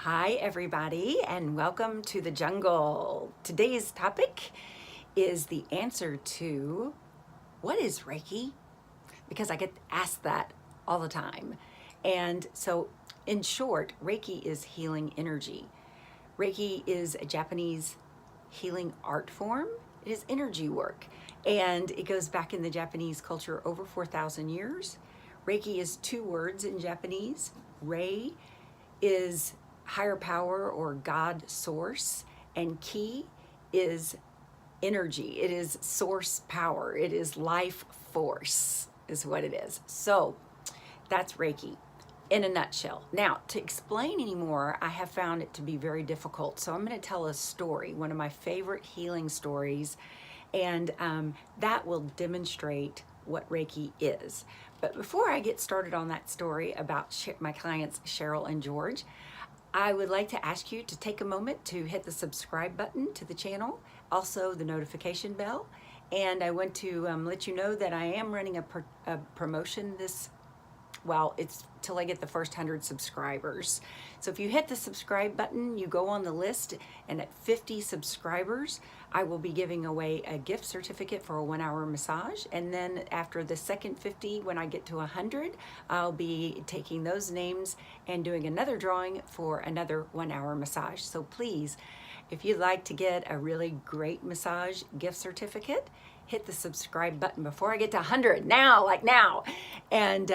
Hi, everybody, and welcome to the jungle. Today's topic is the answer to what is Reiki? Because I get asked that all the time. And so, in short, Reiki is healing energy. Reiki is a Japanese healing art form. It is energy work, and it goes back in the Japanese culture over 4,000 years. Reiki is two words in Japanese. Rei is higher power or God source, and ki is energy. It is source power. It is life force, is what it is. So that's Reiki in a nutshell. Now, to explain anymore, I have found it to be very difficult. So I'm going to tell a story, one of my favorite healing stories, and that will demonstrate what Reiki is. But before I get started on that story about my clients, Cheryl and George, I would like to ask you to take a moment to hit the subscribe button to the channel, also the notification bell. And I want to let you know that I am running a promotion it's till I get the first 100 subscribers. So if you hit the subscribe button, you go on the list, and at 50 subscribers, I will be giving away a gift certificate for a 1-hour massage. And then after the second 50, when I get to 100, I'll be taking those names and doing another drawing for another 1-hour massage. So please, if you'd like to get a really great massage gift certificate, hit the subscribe button before I get to 100 now, like now. And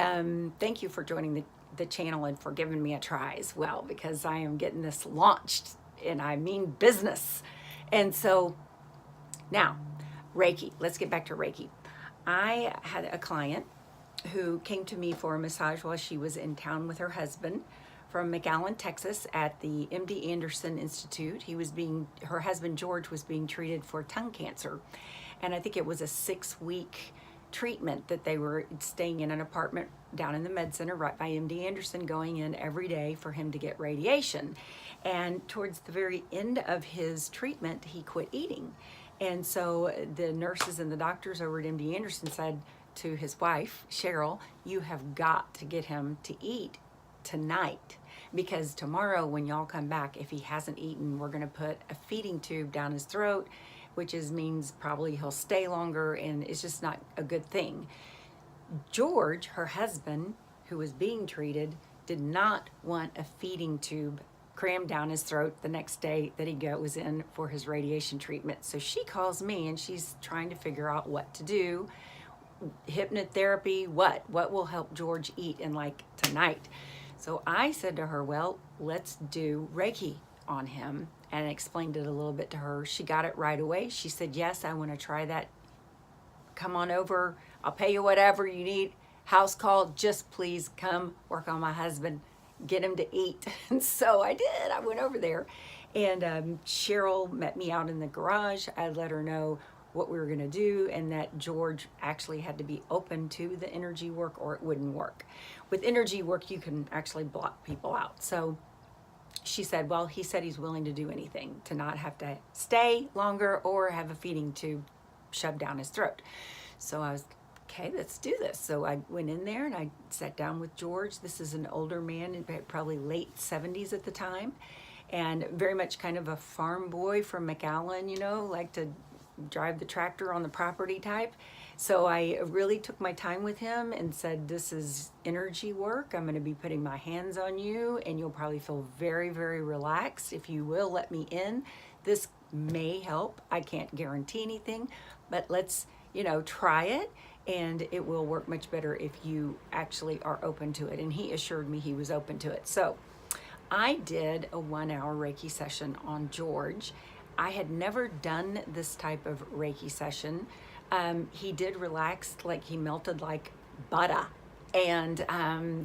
thank you for joining the channel and for giving me a try as well, because I am getting this launched, and I mean business. And so now, Reiki, let's get back to Reiki. I had a client who came to me for a massage while she was in town with her husband from McAllen, Texas at the MD Anderson Institute. Her husband George was being treated for tongue cancer. And I think it was a 6-week treatment that they were staying in an apartment down in the med center right by MD Anderson, going in every day for him to get radiation. And towards the very end of his treatment, he quit eating. And so the nurses and the doctors over at MD Anderson said to his wife, Cheryl, you have got to get him to eat tonight, because tomorrow when y'all come back, if he hasn't eaten, we're going to put a feeding tube down his throat, which means probably he'll stay longer, and it's just not a good thing. George, her husband, who was being treated, did not want a feeding tube crammed down his throat the next day that he goes in for his radiation treatment. So she calls me, and she's trying to figure out what to do. Hypnotherapy, what will help George eat in like tonight? So I said to her, well, let's do Reiki on him, and explained it a little bit to her. She got it right away. She said, yes, I want to try that. Come on over. I'll pay you whatever you need. House call. Just please come work on my husband. Get him to eat. And so I did. I went over there. And Cheryl met me out in the garage. I let her know what we were going to do, and that George actually had to be open to the energy work or it wouldn't work. With energy work, you can actually block people out. So she said, well, he said he's willing to do anything to not have to stay longer or have a feeding tube shoved down his throat. So I was, okay, let's do this. So I went in there and I sat down with George. This is an older man, probably late 70s at the time, and very much kind of a farm boy from McAllen, like to drive the tractor on the property type. So I really took my time with him and said, this is energy work. I'm going to be putting my hands on you, and you'll probably feel very, very relaxed if you will let me in. This may help. I can't guarantee anything, but let's, try it, and it will work much better if you actually are open to it. And he assured me he was open to it. So I did a 1-hour Reiki session on George. I had never done this type of Reiki session. He did relax, like he melted like butter. And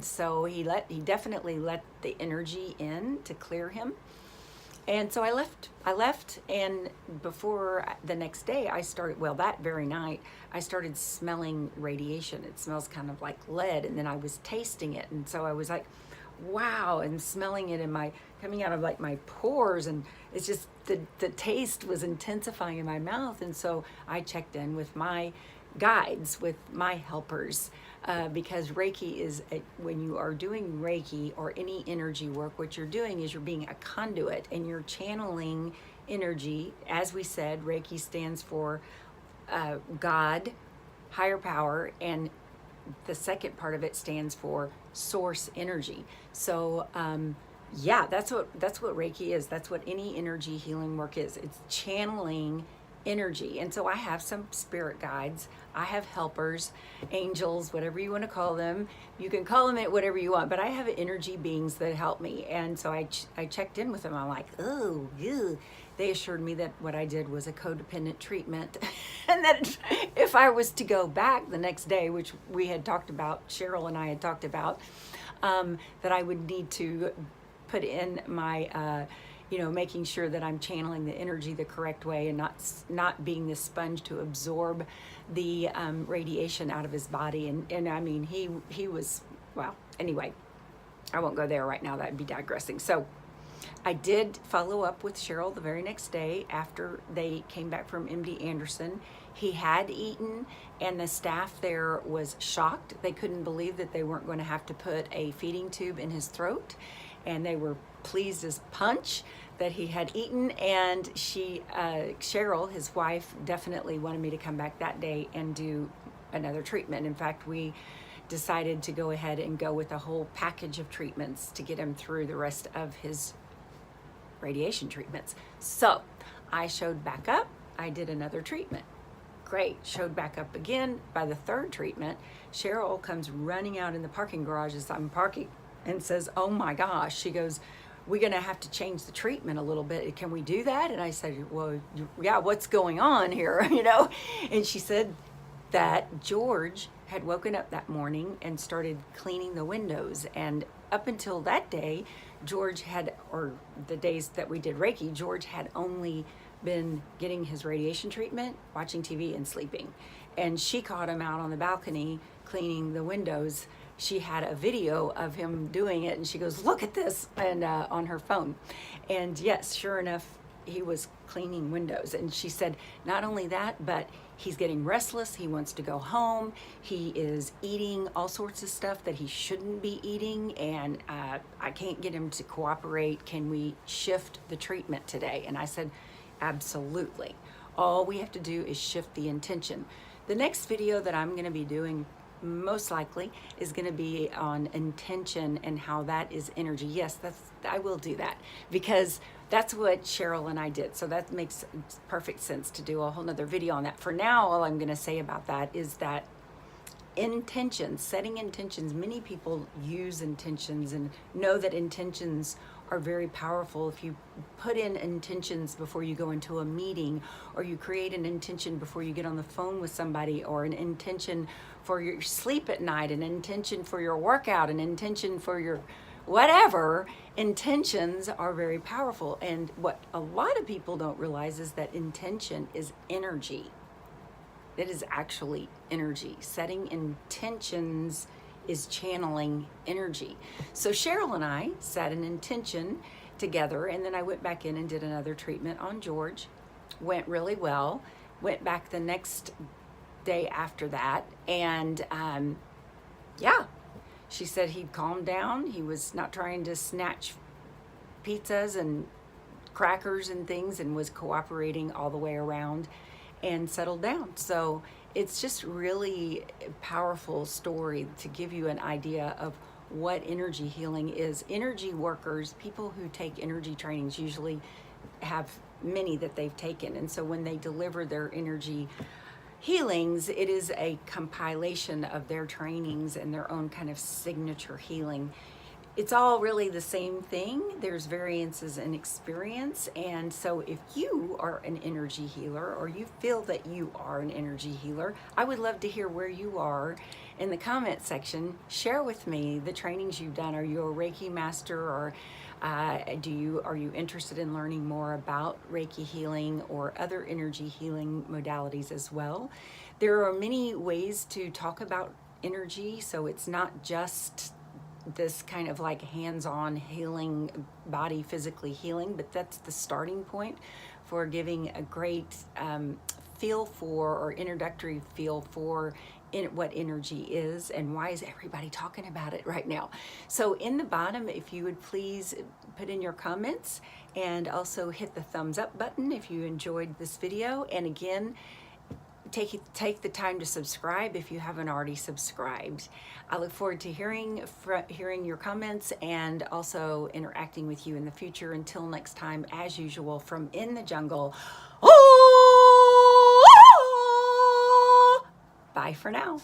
so he definitely let the energy in to clear him. And so I left, and before the next day that very night, I started smelling radiation. It smells kind of like lead, and then I was tasting it. And so I was like, wow, and smelling it coming out of like my pores, and it's just the taste was intensifying in my mouth. And so I checked in with my guides, with my helpers, because Reiki is, when you are doing Reiki or any energy work, what you're doing is you're being a conduit and you're channeling energy. As we said, Reiki stands for God, higher power, and the second part of it stands for source energy. So yeah, that's what Reiki is. That's what any energy healing work is. It's channeling energy. And so I have some spirit guides, I have helpers, angels, whatever you want to call them. You can call them it whatever you want, but I have energy beings that help me. And so I checked in with them. I'm like, oh, ew. They assured me that what I did was a codependent treatment and that if I was to go back the next day, which we had talked about, Cheryl and I had talked about, that I would need to put in my making sure that I'm channeling the energy the correct way and not being this sponge to absorb the radiation out of his body. And I mean, he was, well, anyway, I won't go there right now. That'd be digressing. So I did follow up with Cheryl the very next day after they came back from MD Anderson. He had eaten, and the staff there was shocked. They couldn't believe that they weren't going to have to put a feeding tube in his throat, and they were pleased as punch that he had eaten. And Cheryl, his wife, definitely wanted me to come back that day and do another treatment. In fact, we decided to go ahead and go with a whole package of treatments to get him through the rest of his radiation treatments. So I showed back up. I did another treatment. Great. Showed back up again. By the third treatment, Cheryl comes running out in the parking garage as I'm parking and says, oh my gosh. She goes, we're going to have to change the treatment a little bit. Can we do that? And I said, well, yeah, what's going on here? And she said that George had woken up that morning and started cleaning the windows. And up until that day, George had, or the days that we did Reiki, George had only been getting his radiation treatment, watching TV, and sleeping. And she caught him out on the balcony cleaning the windows. She had a video of him doing it, and she goes, look at this, and on her phone. And yes, sure enough, he was cleaning windows. And she said, not only that, but he's getting restless. He wants to go home. He is eating all sorts of stuff that he shouldn't be eating. And I can't get him to cooperate. Can we shift the treatment today? And I said, absolutely. All we have to do is shift the intention. The next video that I'm going to be doing most likely is going to be on intention and how that is energy. Yes, I will do that because that's what Cheryl and I did. So that makes perfect sense to do a whole nother video on that. For now, all I'm going to say about that is that intentions, setting intentions, many people use intentions and know that intentions are very powerful. If you put in intentions before you go into a meeting, or you create an intention before you get on the phone with somebody, or an intention for your sleep at night, an intention for your workout, an intention for your whatever, intentions are very powerful. And what a lot of people don't realize is that intention is energy. It is actually energy. Setting intentions is channeling energy. So Cheryl and I set an intention together, and then I went back in and did another treatment on George. Went really well. Went back the next day after that, and yeah, she said he'd calmed down. He was not trying to snatch pizzas and crackers and things, and was cooperating all the way around and settled down. So it's just really a powerful story to give you an idea of what energy healing is. Energy workers, people who take energy trainings, usually have many that they've taken. And so when they deliver their energy healings, it is a compilation of their trainings and their own kind of signature healing. It's all really the same thing. There's variances in experience. And so if you are an energy healer, or you feel that you are an energy healer, I would love to hear where you are in the comment section. Share with me the trainings you've done. Are you a Reiki master, or are you interested in learning more about Reiki healing or other energy healing modalities as well? There are many ways to talk about energy, so it's not just this kind of like hands-on healing, body physically healing, but that's the starting point for giving a great feel for, or introductory feel for, what energy is and why is everybody talking about it right now. So in the bottom, if you would please put in your comments and also hit the thumbs up button if you enjoyed this video. And again, take the time to subscribe if you haven't already subscribed. I look forward to hearing your comments and also interacting with you in the future. Until next time, as usual, from In the Jungle, bye for now.